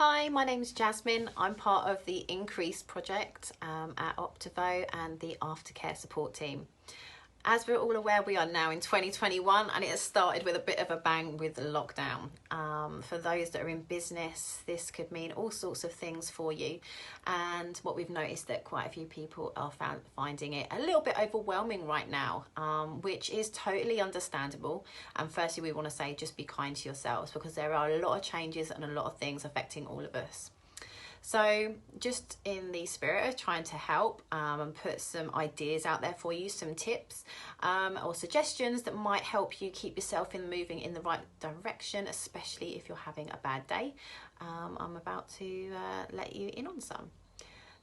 Hi, my name's Jasmin. I'm part of the Increase project at Optivo and the aftercare support team. As we're all aware, we are now in 2021 and it has started with a bit of a bang with the lockdown. For those that are in business, this could mean all sorts of things for you. And what we've noticed that quite a few people are finding it a little bit overwhelming right now, which is totally understandable. And firstly, we want to say just be kind to yourselves because there are a lot of changes and a lot of things affecting all of us. So just in the spirit of trying to help and put some ideas out there for you, some tips or suggestions that might help you keep yourself moving in the right direction, especially if you're having a bad day, I'm about to let you in on some.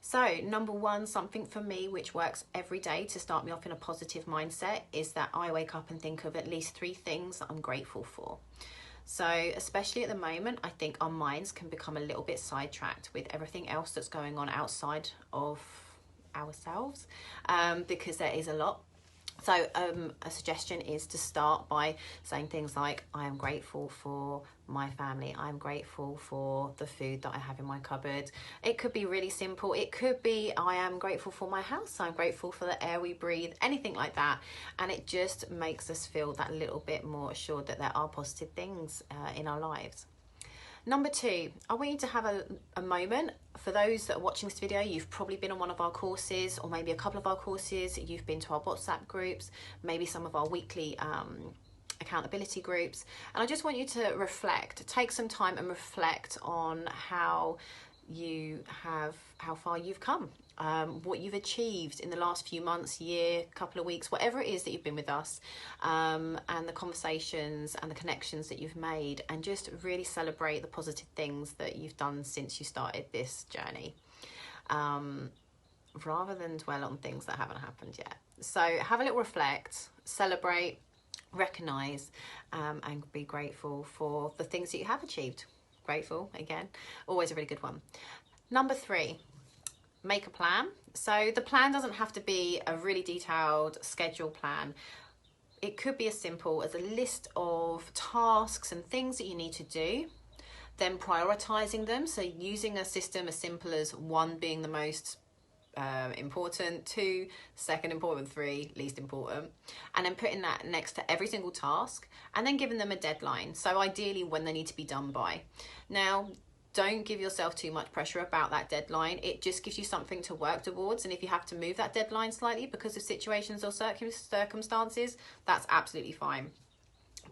So number one, something for me which works every day to start me off in a positive mindset is that I wake up and think of at least 3 things that I'm grateful for. So especially at the moment, I think our minds can become a little bit sidetracked with everything else that's going on outside of ourselves because there is a lot. So a suggestion is to start by saying things like, I am grateful for my family. I'm grateful for the food that I have in my cupboard. It could be really simple. It could be, I am grateful for my house. I'm grateful for the air we breathe, anything like that. And it just makes us feel that little bit more assured that there are positive things in our lives. Number 2, I want you to have a moment. For those that are watching this video, you've probably been on one of our courses or maybe a couple of our courses. You've been to our WhatsApp groups, maybe some of our weekly accountability groups. And I just want you to reflect, take some time and reflect on how far you've come, what you've achieved in the last few months, year, couple of weeks, whatever it is that you've been with us, and the conversations and the connections that you've made, and just really celebrate the positive things that you've done since you started this journey, rather than dwell on things that haven't happened yet. So have a little reflect, celebrate, recognize, and be grateful for the things that you have achieved. Grateful, again, always a really good one. Number 3, make a plan. So the plan doesn't have to be a really detailed schedule plan. It could be as simple as a list of tasks and things that you need to do, then prioritizing them. So using a system as simple as 1 being the most important, 2 second important, 3 least important, and then putting that next to every single task and then giving them a deadline. So ideally when they need to be done by. Now, don't give yourself too much pressure about that deadline. It just gives you something to work towards, and if you have to move that deadline slightly because of situations or circumstances, that's absolutely fine.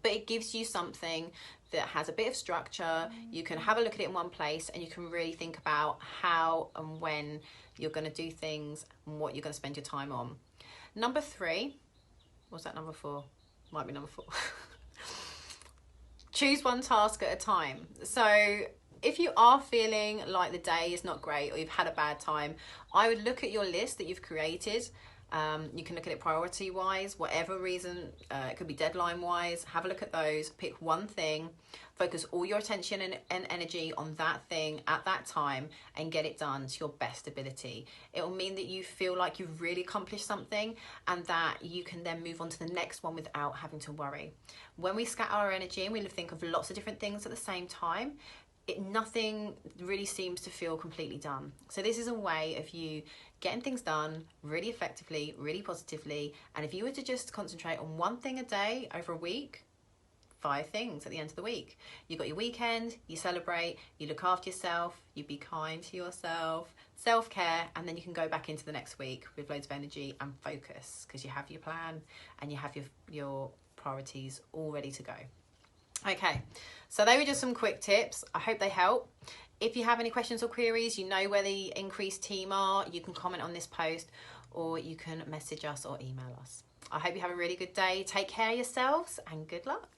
But it gives you something that has a bit of structure. You can have a look at it in one place and you can really think about how and when you're going to do things and what you're going to spend your time on. Number 3, what's that, number 4? Might be number 4. Choose one task at a time. So if you are feeling like the day is not great or you've had a bad time, I would look at your list that you've created. You can look at it priority wise, whatever reason, it could be deadline wise. Have a look at those, pick one thing, focus all your attention and energy on that thing at that time and get it done to your best ability. It will mean that you feel like you've really accomplished something and that you can then move on to the next one without having to worry. When we scatter our energy and we think of lots of different things at the same time, nothing really seems to feel completely done. So this is a way of you getting things done really effectively, really positively. And if you were to just concentrate on one thing a day over a week, 5 things at the end of the week. You've got your weekend, you celebrate, you look after yourself, you be kind to yourself, self-care, and then you can go back into the next week with loads of energy and focus because you have your plan and you have your priorities all ready to go. Okay, so they were just some quick tips. I hope they help. If you have any questions or queries, you know where the Increase team are. You can comment on this post or you can message us or email us. I hope you have a really good day. Take care of yourselves and good luck.